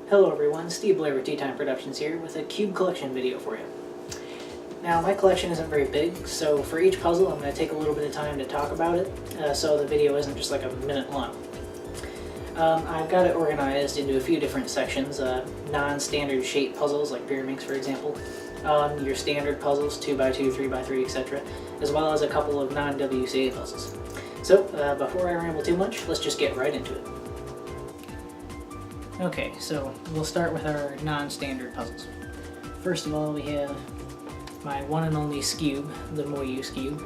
Hello everyone, Steve Blair with TeaTime Productions here with a cube collection video for you. Now my collection isn't very big, so for each puzzle I'm going to take a little bit of time to talk about it, so the video isn't just like a minute long. I've got it organized into a few different sections, non-standard shape puzzles like pyramids for example, your standard puzzles 2x2, 3x3, etc., as well as a couple of non-WCA puzzles. So before I ramble too much, let's just get right into it. Okay, so we'll start with our non-standard puzzles. First of all, we have my one and only Scube, the Moyus Cube.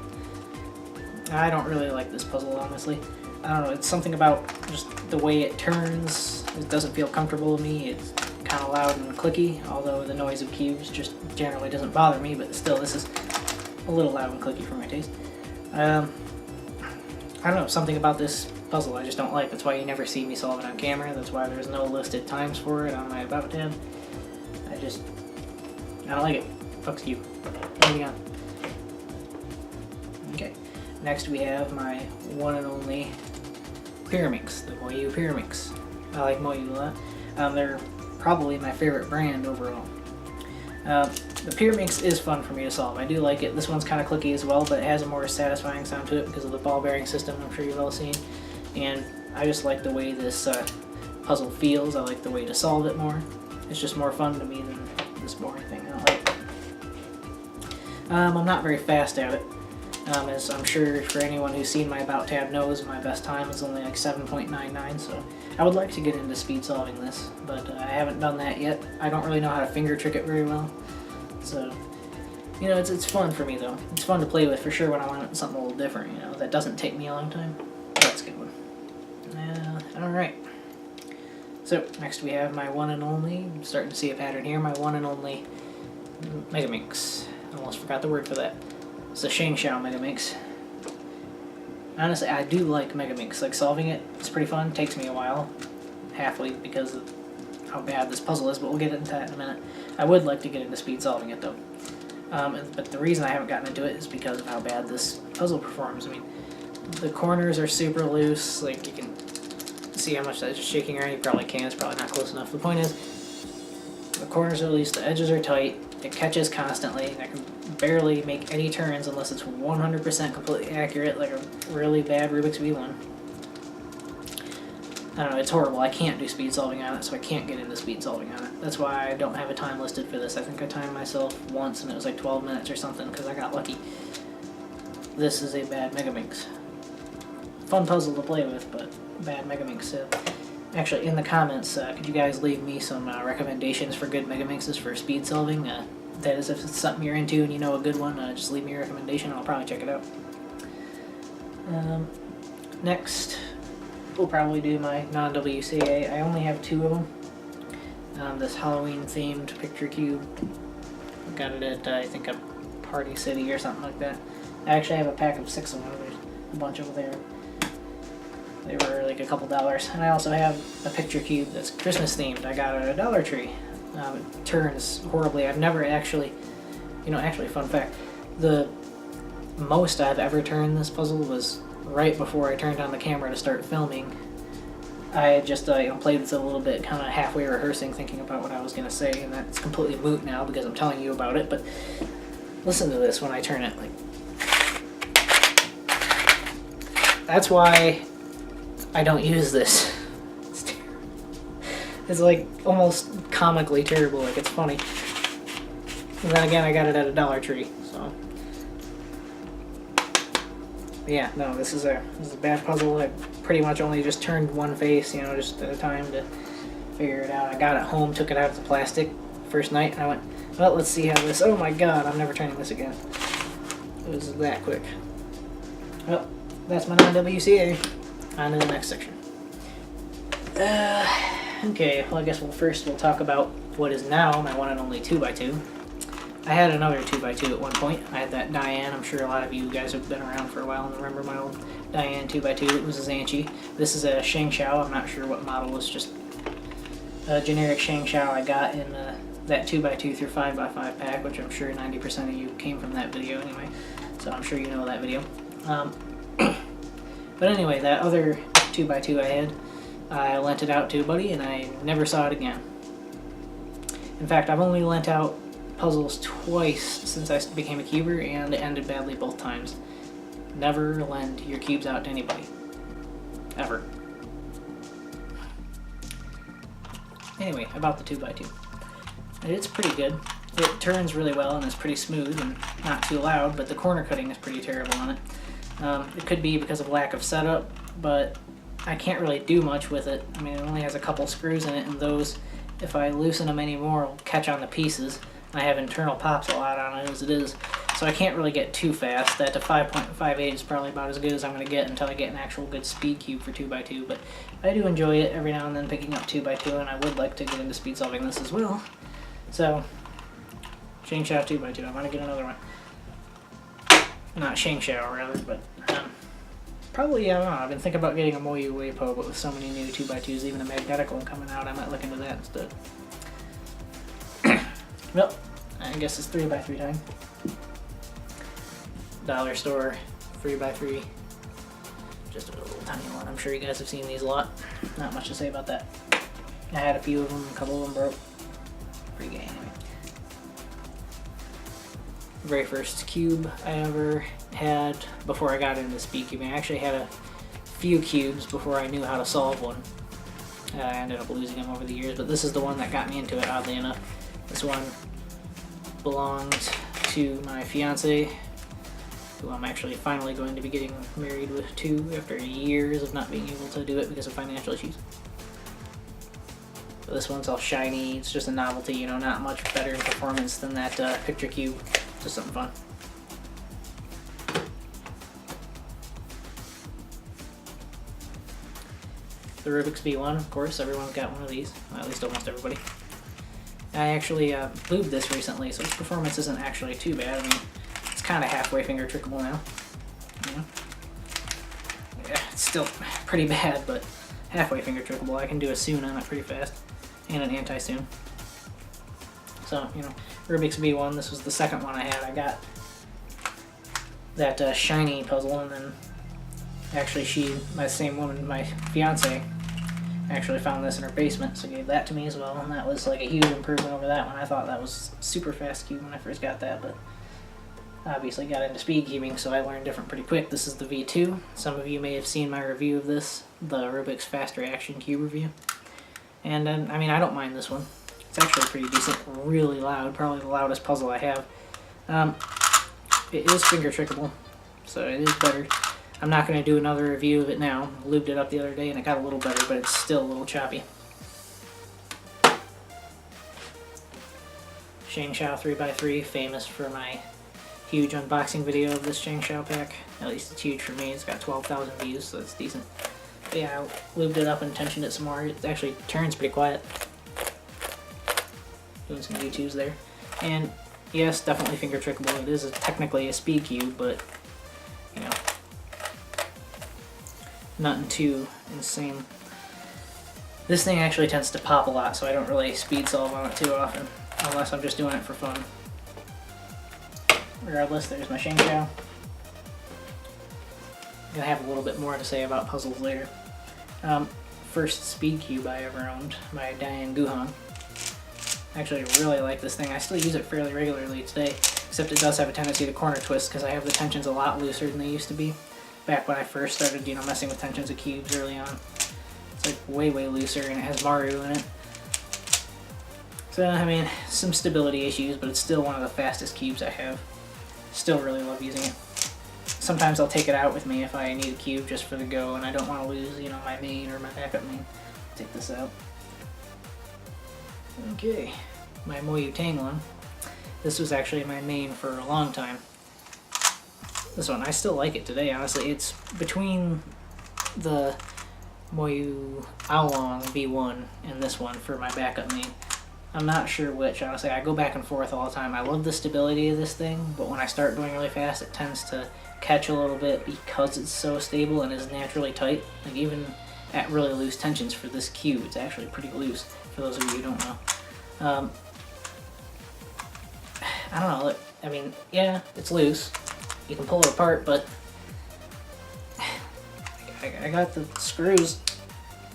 I don't really like this puzzle, honestly. I don't know, it's something about just the way it turns. It doesn't feel comfortable to me. It's kind of loud and clicky, although the noise of cubes just generally doesn't bother me, but still, this is a little loud and clicky for my taste. I don't know, something about this puzzle I just don't like. That's why you never see me solve it on camera. That's why there's no listed times for it on my About tab. I don't like it. Fuck Scube. Moving on. Okay. Next we have my one and only Pyramix, the Moyu Pyramix. I like Moyu a lot. They're probably my favorite brand overall. The Pyramix is fun for me to solve. I do like it. This one's kind of clicky as well, but it has a more satisfying sound to it because of the ball bearing system I'm sure you've all seen. And I just like the way this puzzle feels. I like the way to solve it more. It's just more fun to me than this boring thing. I don't like it. I'm not very fast at it. As I'm sure for anyone who's seen my About tab knows, my best time is only like 7.99, so I would like to get into speed solving this, but I haven't done that yet. I don't really know how to finger trick it very well, so you know, it's fun for me though. It's fun to play with for sure when I want something a little different, you know, that doesn't take me a long time. That's a good one. Alright. So, next we have my one and only, I'm starting to see a pattern here, my one and only Megaminx. I almost forgot the word for that. It's a Shangxiao Megaminx. Honestly, I do like Megaminx. Like, solving it, it's pretty fun. It takes me a while, halfway, because of how bad this puzzle is, but we'll get into that in a minute. I would like to get into speed solving it, though. But the reason I haven't gotten into it is because of how bad this puzzle performs. I mean, the corners are super loose, like, you can see how much that's shaking around. You probably can, it's probably not close enough. The point is, the corners are loose, the edges are tight, it catches constantly, and I can barely make any turns unless it's 100% completely accurate, like a really bad Rubik's V1. I don't know, it's horrible. I can't do speed solving on it, so I can't get into speed solving on it. That's why I don't have a time listed for this. I think I timed myself once and it was like 12 minutes or something because I got lucky. This is a bad Megaminx. Fun puzzle to play with, but bad Megaminx. So, actually, in the comments, could you guys leave me some recommendations for good Megaminxes for speed solving? That is, if it's something you're into and you know a good one, just leave me a recommendation and I'll probably check it out. Next, we'll probably do my non-WCA. I only have two of them. This Halloween-themed picture cube. I got it at, I think, a Party City or something like that. I actually have a pack of 6 of them. There's a bunch over there. They were like a couple dollars. And I also have a picture cube that's Christmas themed. I got it at a Dollar Tree. It turns horribly. I've never actually, actually fun fact, the most I've ever turned this puzzle was right before I turned on the camera to start filming. I had just played with it a little bit, kind of halfway rehearsing, thinking about what I was going to say, and that's completely moot now because I'm telling you about it, but listen to this when I turn it. Like, that's why I don't use this. It's like almost comically terrible, like it's funny. And then again, I got it at a Dollar Tree, so. But yeah, no, this is a bad puzzle. I pretty much only just turned one face, just at a time to figure it out. I got it home, took it out of the plastic first night, and I went, well, let's see how this, oh my god, I'm never turning this again. It was that quick. Well, that's my non-WCA. On to the next section. Okay, well I guess we'll talk about what is now my one and only 2x2. I had another 2x2 at one point. I had that Diane. I'm sure a lot of you guys have been around for a while and remember my old Diane 2x2. It was a Zanchi. This is a Shangxiao. I'm not sure what model. It's just a generic Shangxiao I got in that 2x2 through 5x5 pack, which I'm sure 90% of you came from that video anyway, so I'm sure you know that video. But anyway, that other 2x2 I had, I lent it out to a buddy and I never saw it again. In fact, I've only lent out puzzles twice since I became a cuber, and it ended badly both times. Never lend your cubes out to anybody. Ever. Anyway, about the 2x2. It's pretty good. It turns really well and is pretty smooth and not too loud, but the corner cutting is pretty terrible on it. It could be because of lack of setup, but I can't really do much with it. I mean, it only has a couple screws in it, and those, if I loosen them anymore, will catch on the pieces. I have internal pops a lot on it as it is, so I can't really get too fast. That to 5.58 is probably about as good as I'm going to get until I get an actual good speed cube for 2x2, but I do enjoy it every now and then picking up 2x2, and I would like to get into speed solving this as well. So, Shang Shao 2x2, I'm going to get another one. Not Shang Shao, rather, but probably, I don't know, I've been thinking about getting a Moyu Weipo, but with so many new 2x2s, even a magnetic one coming out, I might look into that instead. Well, I guess it's 3x3 time. Dollar store, 3x3. Just a little tiny one. I'm sure you guys have seen these a lot. Not much to say about that. I had a few of them, a couple of them broke. Pretty gay anyway. Very first cube I ever had before I got into speed cubing. I actually had a few cubes before I knew how to solve one. I ended up losing them over the years, but this is the one that got me into it, oddly enough. This one belongs to my fiance, who I'm actually finally going to be getting married to after years of not being able to do it because of financial issues. So this one's all shiny. It's just a novelty, you know, not much better in performance than that picture cube. Just something fun. The Rubik's V1, of course, everyone's got one of these, well, at least almost everybody. I actually lubed this recently, so its performance isn't actually too bad. I mean, it's kind of halfway finger trickable now. Yeah. Yeah, it's still pretty bad, but halfway finger trickable. I can do a soon on it pretty fast, and an anti-soon. So, you know, Rubik's V1, this was the second one I had. I got that shiny puzzle, and then actually my same woman, my fiance, actually found this in her basement, so gave that to me as well, and that was like a huge improvement over that one. I thought that was super fast cube when I first got that, but obviously got into speed cubing, so I learned different pretty quick. This is the V2. Some of you may have seen my review of this, the Rubik's Fast Reaction Cube review. And I mean, I don't mind this one. It's actually pretty decent, really loud, probably the loudest puzzle I have. It is finger trickable, so it is better. I'm not going to do another review of it now. I lubed it up the other day and it got a little better, but it's still a little choppy. Shang Shao 3x3, famous for my huge unboxing video of this Shang Shao pack. At least it's huge for me. It's got 12,000 views, so that's decent. But yeah, I lubed it up and tensioned it some more. It actually turns pretty quiet. Doing some U2s there. And yes, definitely finger trickable. It is technically a speed cube, but you know, nothing too insane. This thing actually tends to pop a lot, so I don't really speed solve on it too often, unless I'm just doing it for fun. Regardless, there's my Shang Shao. I'm gonna have a little bit more to say about puzzles later. First speed cube I ever owned, my Diane Guhan. Actually, I really like this thing. I still use it fairly regularly today, except it does have a tendency to corner twist because I have the tensions a lot looser than they used to be. Back when I first started, you know, messing with tensions of cubes early on. It's like way looser, and it has Mario in it. So, I mean, some stability issues, but it's still one of the fastest cubes I have. Still really love using it. Sometimes I'll take it out with me if I need a cube just for the go and I don't want to lose, you know, my main or my backup main. Take this out. Okay, my Moyu Tang one. This was actually my main for a long time. This one, I still like it today, honestly. It's between the Moyu Aolong V1 and this one for my backup main. I'm not sure which, honestly. I go back and forth all the time. I love the stability of this thing, but when I start going really fast, it tends to catch a little bit because it's so stable and is naturally tight. Like, even at really loose tensions for this cube, it's actually pretty loose, for those of you who don't know. I don't know, I mean, yeah, it's loose. You can pull it apart, but I got the screws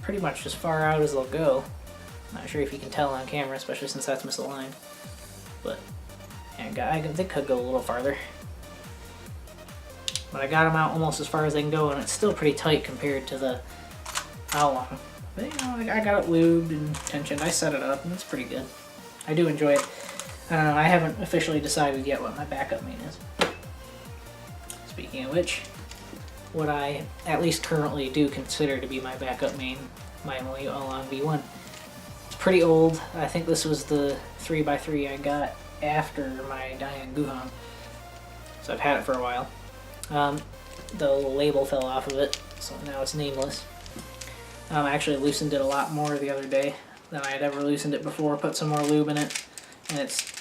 pretty much as far out as they'll go. Not sure if you can tell on camera, especially since that's misaligned. But yeah, they could go a little farther. But I got them out almost as far as they can go, and it's still pretty tight compared to the how long. But you know, I got it lubed and tensioned. I set it up, and it's pretty good. I do enjoy it. I haven't officially decided yet what my backup main is. Speaking of which, what I at least currently do consider to be my backup main, my Moyu Along V1. It's pretty old. I think this was the 3x3 I got after my Diane Guhong. So I've had it for a while. The little label fell off of it, so now it's nameless. I actually loosened it a lot more the other day than I had ever loosened it before, put some more lube in it, and it's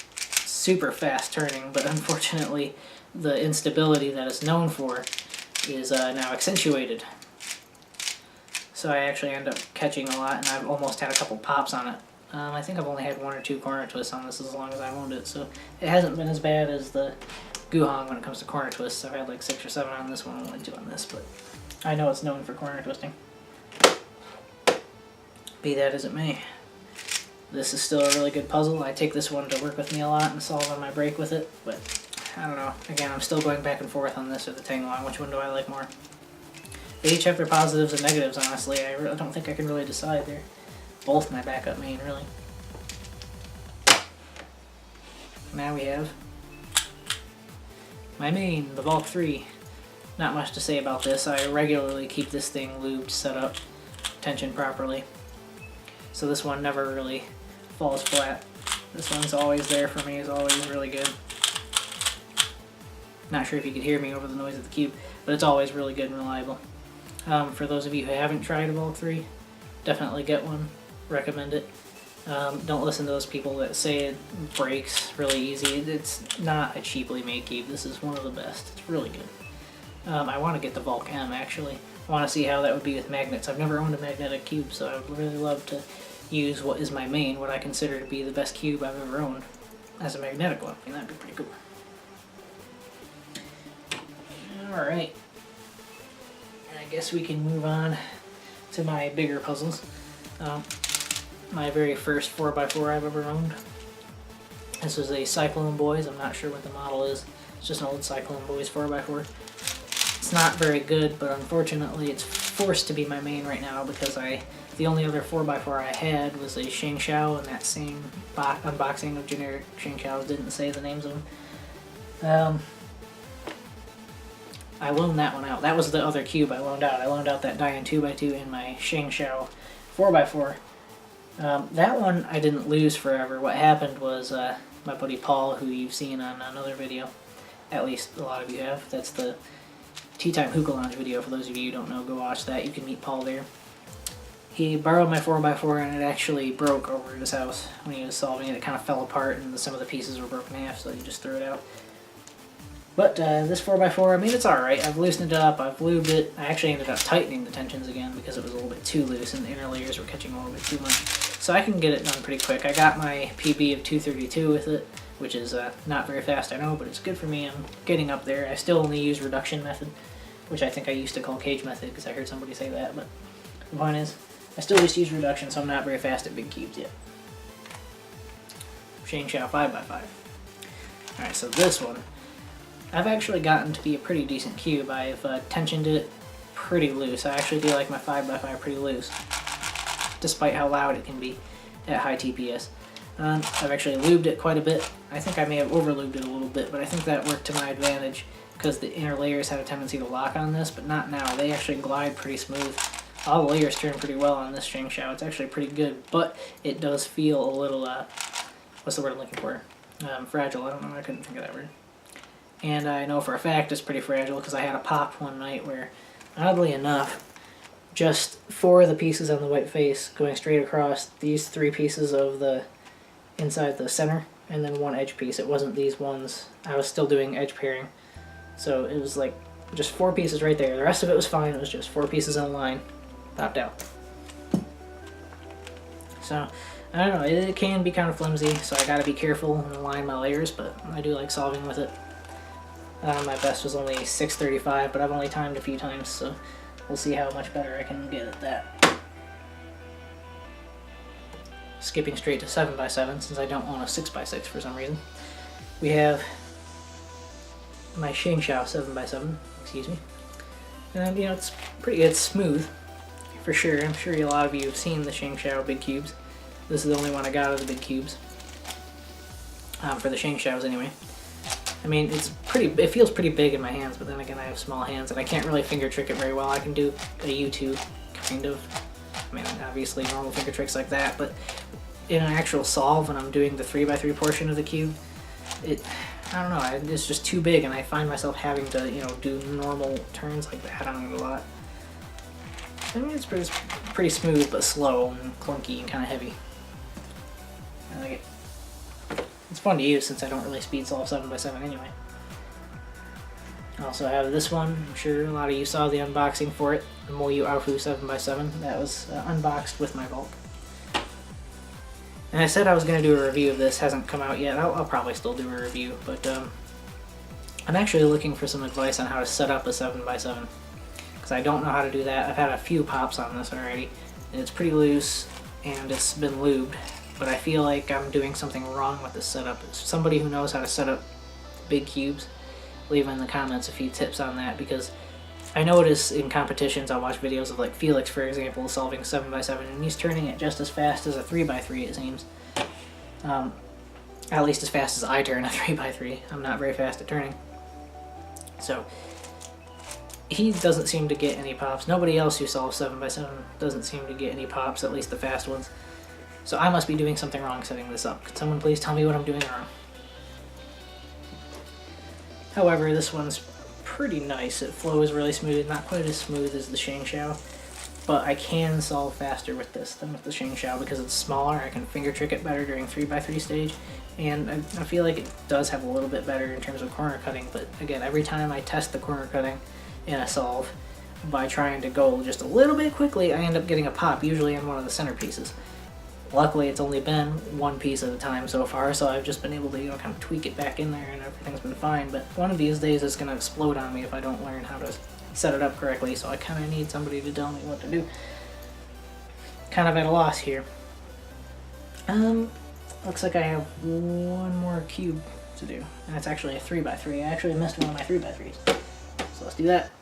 super fast turning, but unfortunately the instability that it's known for is now accentuated. So I actually end up catching a lot, and I've almost had a couple pops on it. I think I've only had 1 or 2 corner twists on this as long as I've owned it, so it hasn't been as bad as the Guhong when it comes to corner twists. I've had like 6 or 7 on this one, only 2 on this, but I know it's known for corner twisting. Be that as it may. This is still a really good puzzle. I take this one to work with me a lot and solve on my break with it, but I don't know. Again, I'm still going back and forth on this or the Tanglong. Which one do I like more? They each have their positives and negatives, honestly. I really don't think I can really decide. They're both my backup main, really. Now we have my main, the Valk 3. Not much to say about this. I regularly keep this thing lubed, set up, tensioned properly. So this one never really falls flat. This one's always there for me, is always really good. Not sure if you could hear me over the noise of the cube, but it's always really good and reliable. For those of you who haven't tried a Valk 3, definitely get one. Recommend it. Don't listen to those people that say it breaks really easy. It's not a cheaply made cube. This is one of the best. It's really good. I want to get the Valk M, actually. I want to see how that would be with magnets. I've never owned a magnetic cube, so I would really love to use what is my main, what I consider to be the best cube I've ever owned, as a magnetic one. I mean, that'd be pretty cool. Alright. I guess we can move on to my bigger puzzles. My very first 4x4 I've ever owned. This was a Cyclone Boys. I'm not sure what the model is. It's just an old Cyclone Boys 4x4. It's not very good, but unfortunately it's forced to be my main right now because the only other 4x4 I had was a Shengshao, and that same unboxing of generic Shengshaos didn't say the names of them. I loaned that one out. That was the other cube I loaned out. I loaned out that Diane 2x2 in my Shengshao 4x4. That one I didn't lose forever. What happened was my buddy Paul, who you've seen on another video, at least a lot of you have, that's the TeaTime Hookah Lounge video. For those of you who don't know, go watch that. You can meet Paul there. He borrowed my 4x4 and it actually broke over at his house when he was solving it. It kind of fell apart and some of the pieces were broken in half, so he just threw it out. But this 4x4, I mean, it's alright. I've loosened it up, I've lubed it. I actually ended up tightening the tensions again because it was a little bit too loose and the inner layers were catching a little bit too much. So I can get it done pretty quick. I got my PB of 232 with it, which is not very fast, I know, but it's good for me. I'm getting up there. I still only use reduction method, which I think I used to call cage method because I heard somebody say that, but the point is, I still just use reduction, so I'm not very fast at big cubes yet. Shengshao 5x5. Alright, so this one, I've actually gotten to be a pretty decent cube. I've tensioned it pretty loose. I actually do like my 5x5 pretty loose, despite how loud it can be at high TPS. I've actually lubed it quite a bit. I think I may have over-lubed it a little bit, but I think that worked to my advantage because the inner layers have a tendency to lock on this, but not now. They actually glide pretty smooth. All the layers turn pretty well on this Shengshao. It's actually pretty good, but it does feel a little, what's the word I'm looking for? Fragile. I don't know, I couldn't think of that word. And I know for a fact it's pretty fragile because I had a pop one night where, oddly enough, just 4 of the pieces on the white face going straight across, these 3 pieces of the inside the center, and then 1 edge piece. It wasn't these ones. I was still doing edge pairing. So it was like just 4 pieces right there. The rest of it was fine. It was just 4 pieces on line. Popped out. So I don't know, it can be kind of flimsy, so I gotta be careful and align my layers, but I do like solving with it. My best was only 635, but I've only timed a few times, so we'll see how much better I can get at that. Skipping straight to 7x7, since I don't own a 6x6 for some reason. We have my Shengshao 7x7, excuse me. And you know, it's smooth, for sure. I'm sure a lot of you have seen the Shengshao big cubes. This is the only one I got of the big cubes. For the Shengshaos anyway. I mean, it feels pretty big in my hands, but then again I have small hands and I can't really finger trick it very well. I can do a U2, kind of. I mean, obviously normal finger tricks like that, but in an actual solve when I'm doing the 3x3 portion of the cube, I don't know, it's just too big and I find myself having to, you know, do normal turns like that on it a lot. I mean, it's pretty smooth but slow and clunky and kind of heavy. I like it. It's fun to use since I don't really speed solve 7x7 anyway. I also have this one. I'm sure a lot of you saw the unboxing for it. The Moyu Aofu 7x7. That was unboxed with my Volk. And I said I was going to do a review of this. Hasn't come out yet. I'll probably still do a review. But I'm actually looking for some advice on how to set up a 7x7. Because I don't know how to do that. I've had a few pops on this already. And it's pretty loose. And it's been lubed. But I feel like I'm doing something wrong with this setup. It's somebody who knows how to set up big cubes, leave in the comments a few tips on that, because I notice in competitions I'll watch videos of like Felix, for example, solving 7x7, and he's turning it just as fast as a 3x3, it seems. At least as fast as I turn a 3x3. I'm not very fast at turning. So he doesn't seem to get any pops. Nobody else who solves 7x7 doesn't seem to get any pops, at least the fast ones. So I must be doing something wrong setting this up. Could someone please tell me what I'm doing wrong? However, this one's pretty nice. It flows really smooth, not quite as smooth as the Shengshao, but I can solve faster with this than with the Shengshao because it's smaller. I can finger trick it better during 3x3 stage, and I feel like it does have a little bit better in terms of corner cutting, but again, every time I test the corner cutting in a solve by trying to go just a little bit quickly, I end up getting a pop, usually in one of the center pieces. Luckily, it's only been one piece at a time so far, so I've just been able to, you know, kind of tweak it back in there and everything's been fine, but one of these days it's going to explode on me if I don't learn how to set it up correctly, so I kind of need somebody to tell me what to do. Kind of at a loss here. Looks like I have one more cube to do, and it's actually a 3x3. I actually missed one of my 3x3s, so let's do that.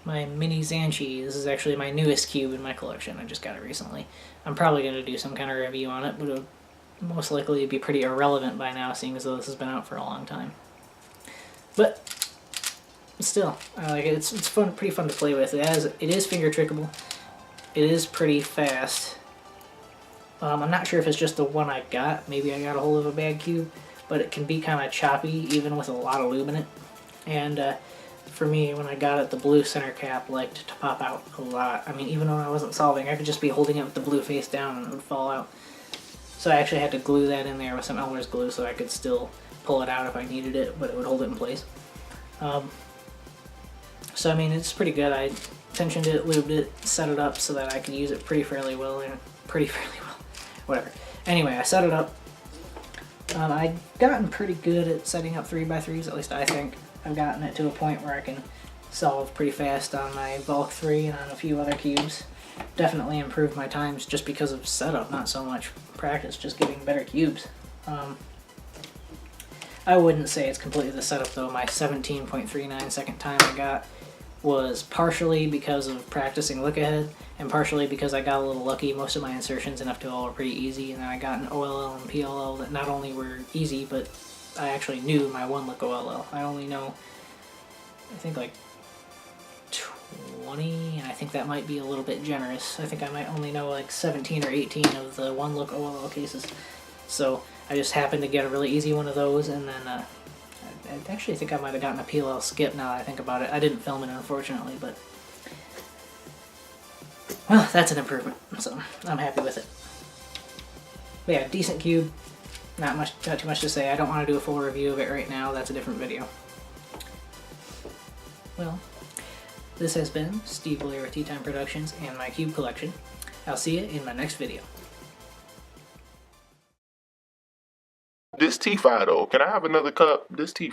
My mini Zanchi. This is actually my newest cube in my collection. I just got it recently. I'm probably going to do some kind of review on it, but it'll most likely be pretty irrelevant by now, seeing as though this has been out for a long time. But still, I like it. It's fun, pretty fun to play with. It is finger trickable. It is pretty fast. I'm not sure if it's just the one I got. Maybe I got a hold of a bad cube, but it can be kind of choppy even with a lot of lube in it. And for me, when I got it, the blue center cap liked to pop out a lot. I mean, even when I wasn't solving, I could just be holding it with the blue face down and it would fall out. So I actually had to glue that in there with some Elmer's glue so I could still pull it out if I needed it, but it would hold it in place. So I mean, it's pretty good. I tensioned it, lubed it, set it up so that I could use it fairly well. Whatever. Anyway, I set it up. I've gotten pretty good at setting up 3x3s, at least I think. I've gotten it to a point where I can solve pretty fast on my Volk 3 and on a few other cubes. Definitely improved my times just because of setup, not so much practice, just getting better cubes. I wouldn't say it's completely the setup though. My 17.39 second time I got was partially because of practicing look ahead and partially because I got a little lucky. Most of my insertions in F2L were pretty easy, and then I got an OLL and PLL that not only were easy, but I actually knew my one look OLL. I only know, I think like 20, and I think that might be a little bit generous. I think I might only know like 17 or 18 of the one look OLL cases. So I just happened to get a really easy one of those, and then I actually think I might have gotten a PLL skip now that I think about it. I didn't film it, unfortunately, but well, that's an improvement, so I'm happy with it. But yeah, decent cube. Not too much to say. I don't want to do a full review of it right now. That's a different video. Well, this has been Steve Blair with TeaTime Productions and my cube collection. I'll see you in my next video. This tea though, can I have another cup? This tea